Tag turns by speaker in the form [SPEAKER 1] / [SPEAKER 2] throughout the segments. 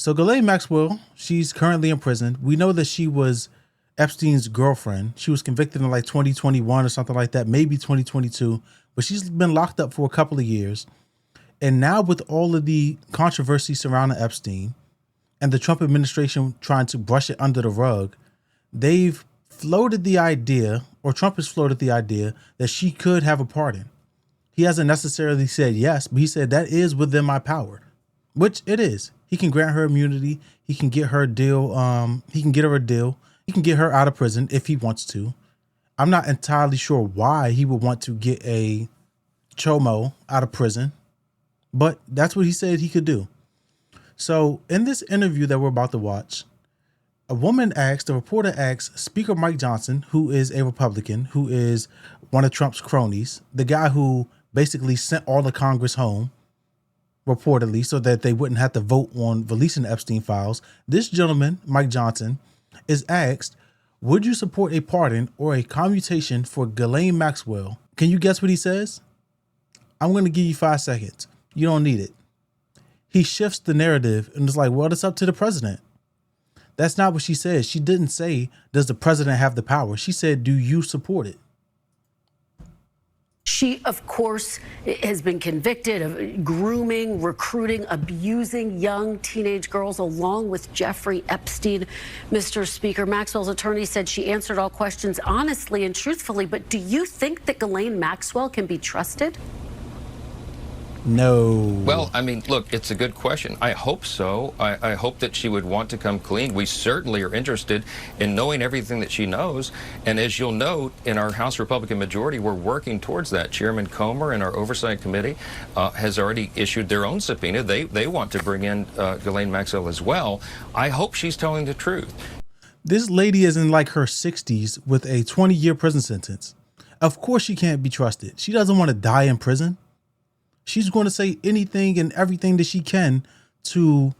[SPEAKER 1] So Ghislaine Maxwell, she's currently in prison. We know that she was Epstein's girlfriend. She was convicted in like 2021 or something like that, maybe 2022, but she's been locked up for a couple of years. And now with all of the controversy surrounding Epstein and the Trump administration trying to brush it under the rug, they've floated the idea, or Trump has floated the idea, that she could have a pardon. He hasn't necessarily said yes, but he said that is within my power, which it is. He can grant her immunity. He can get her a deal. He can get her a deal. He can get her out of prison if he wants to. I'm not entirely sure why he would want to get a chomo out of prison, but that's what he said he could do. So in this interview that we're about to watch, a reporter asks Speaker Mike Johnson, who is a Republican, who is one of Trump's cronies, the guy who basically sent all the Congress home, reportedly, so that they wouldn't have to vote on releasing the Epstein files. This gentleman, Mike Johnson, is asked, would you support a pardon or a commutation for Ghislaine Maxwell? Can you guess what he says? I'm going to give you 5 seconds. You don't need it. He shifts the narrative and is like, well, it's up to the president. That's not what she said. She didn't say, does the president have the power? She said, do you support it?
[SPEAKER 2] She, of course, has been convicted of grooming, recruiting, abusing young teenage girls, along with Jeffrey Epstein. Mr. Speaker, Maxwell's attorney said she answered all questions honestly and truthfully. But do you think that Ghislaine Maxwell can be trusted?
[SPEAKER 1] No.
[SPEAKER 3] Well, I mean, look, it's a good question. I hope so. I hope that she would want to come clean. We certainly are interested in knowing everything that she knows. And as you'll note, in our House Republican majority, we're working towards that. Chairman Comer and our Oversight Committee has already issued their own subpoena. They want to bring in Ghislaine Maxwell as well. I hope she's telling the truth.
[SPEAKER 1] This lady is in like her 60s with a 20-year prison sentence. Of course she can't be trusted. She doesn't want to die in prison. She's going to say anything and everything that she can to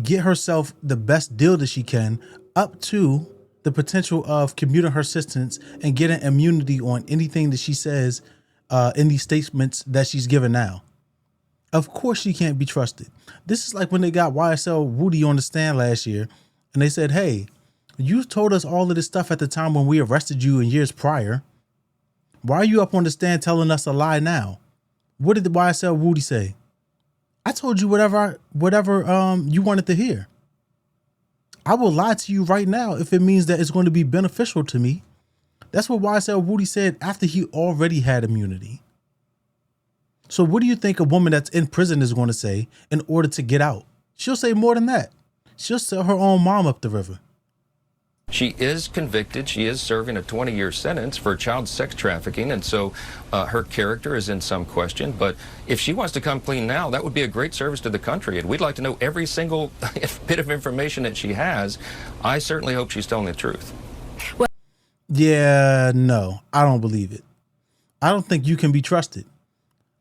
[SPEAKER 1] get herself the best deal that she can, up to the potential of commuting her sentence and getting immunity on anything that she says in these statements that she's given now. Of course she can't be trusted. This is like when they got YSL Woody on the stand last year and they said, hey, you told us all of this stuff at the time when we arrested you in years prior. Why are you up on the stand telling us a lie now? What did the YSL Woody say? I told you whatever you wanted to hear. I will lie to you right now if it means that it's going to be beneficial to me. That's what YSL Woody said after he already had immunity. So what do you think a woman that's in prison is going to say in order to get out? She'll say more than that. She'll sell her own mom up the river.
[SPEAKER 3] She is convicted. She is serving a 20-year sentence for child sex trafficking, and so her character is in some question. But if she wants to come clean now, that would be a great service to the country, and we'd like to know every single bit of information that she has. I certainly hope she's telling the truth.
[SPEAKER 1] Yeah, no, I don't believe it. I don't think you can be trusted.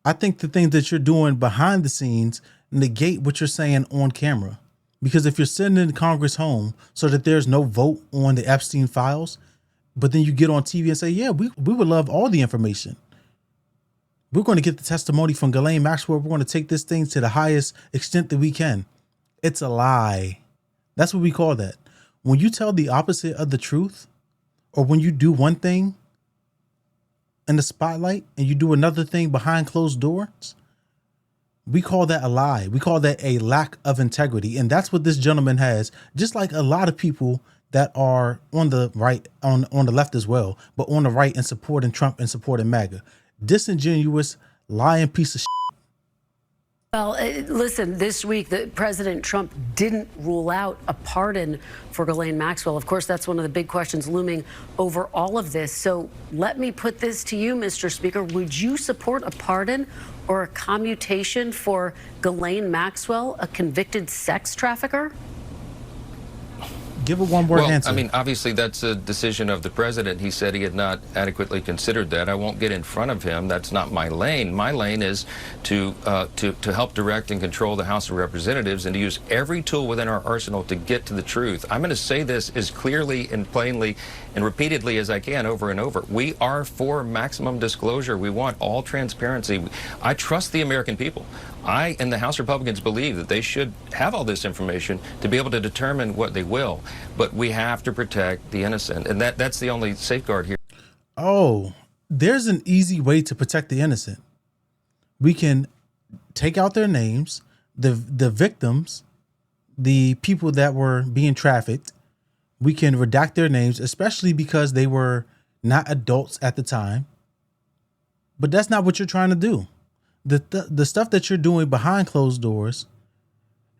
[SPEAKER 1] I think the things that you're doing behind the scenes negate what you're saying on camera. Because if you're sending Congress home so that there's no vote on the Epstein files, but then you get on TV and say, yeah, we would love all the information. We're going to get the testimony from Ghislaine Maxwell. We're going to take this thing to the highest extent that we can. It's a lie. That's what we call that. When you tell the opposite of the truth, or when you do one thing in the spotlight and you do another thing behind closed doors, we call that a lie. We call that a lack of integrity. And that's what this gentleman has, just like a lot of people that are on the right, on the left as well, but on the right and supporting Trump and supporting MAGA. Disingenuous, lying piece of shit.
[SPEAKER 2] Well, listen, this week, President Trump didn't rule out a pardon for Ghislaine Maxwell. Of course, that's one of the big questions looming over all of this. So let me put this to you, Mr. Speaker. Would you support a pardon or a commutation for Ghislaine Maxwell, a convicted sex trafficker?
[SPEAKER 1] Give it one word answer.
[SPEAKER 3] I mean, obviously, that's a decision of the president. He said he had not adequately considered that. I won't get in front of him. That's not my lane. My lane is to help direct and control the House of Representatives and to use every tool within our arsenal to get to the truth. I'm going to say this as clearly and plainly and repeatedly as I can over and over. We are for maximum disclosure. We want all transparency. I trust the American people. I and the House Republicans believe that they should have all this information to be able to determine what they will. But we have to protect the innocent, and that's the only safeguard here.
[SPEAKER 1] Oh, there's an easy way to protect the innocent. We can take out their names, the victims, the people that were being trafficked. We can redact their names, especially because they were not adults at the time. But that's not what you're trying to do. The stuff that you're doing behind closed doors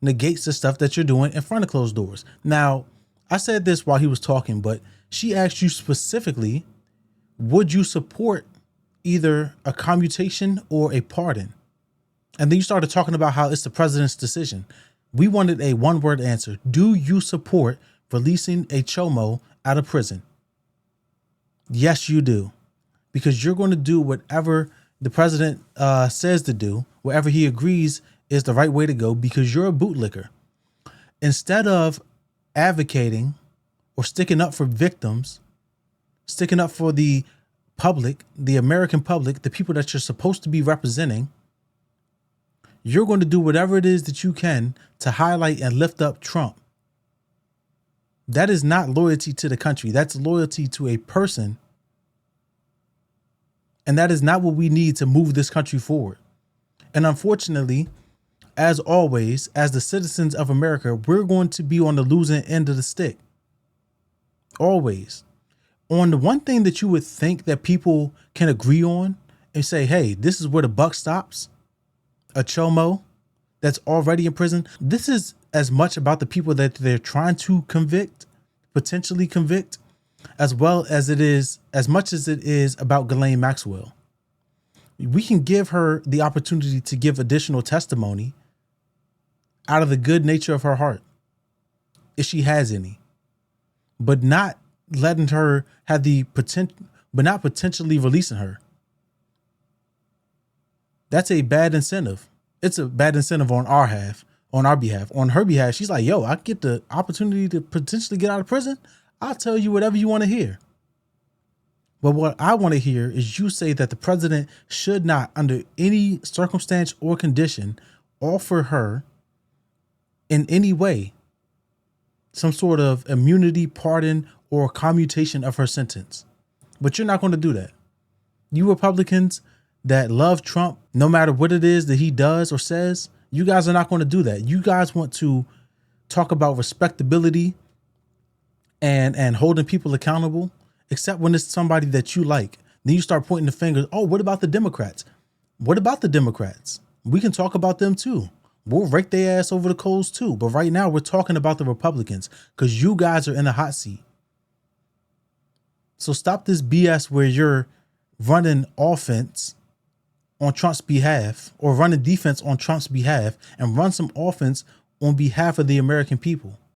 [SPEAKER 1] negates the stuff that you're doing in front of closed doors. Now, I said this while he was talking, but she asked you specifically, would you support either a commutation or a pardon? And then you started talking about how it's the president's decision. We wanted a one-word answer. Do you support releasing a chomo out of prison? Yes, you do. Because you're going to do whatever the president says to do, whatever he agrees is the right way to go, because you're a bootlicker. Instead of advocating or sticking up for victims, sticking up for the public, the American public, the people that you're supposed to be representing, you're going to do whatever it is that you can to highlight and lift up Trump. That is not loyalty to the country. That's loyalty to a person. And that is not what we need to move this country forward. And unfortunately, as always, as the citizens of America, we're going to be on the losing end of the stick. Always. On the one thing that you would think that people can agree on and say, hey, this is where the buck stops, a chomo that's already in prison. This is as much about the people that they're trying to convict, potentially convict, as well as it is, as much as it is about Ghislaine Maxwell. We can give her the opportunity to give additional testimony out of the good nature of her heart, if she has any, but not letting her have the potential, but not potentially releasing her. That's a bad incentive. It's a bad incentive on our behalf. On her behalf, she's like, yo, I get the opportunity to potentially get out of prison. I'll tell you whatever you want to hear. But what I want to hear is you say that the president should not, under any circumstance or condition, offer her in any way some sort of immunity, pardon, or commutation of her sentence. But you're not going to do that. You Republicans that love Trump, no matter what it is that he does or says, you guys are not going to do that. You guys want to talk about respectability and holding people accountable, except when it's somebody that you like. Then you start pointing the fingers. Oh, what about the Democrats? What about the Democrats? We can talk about them too. We'll rake their ass over the coals too. But right now we're talking about the Republicans because you guys are in the hot seat. So stop this BS where you're running offense on Trump's behalf or running defense on Trump's behalf, and run some offense on behalf of the American people.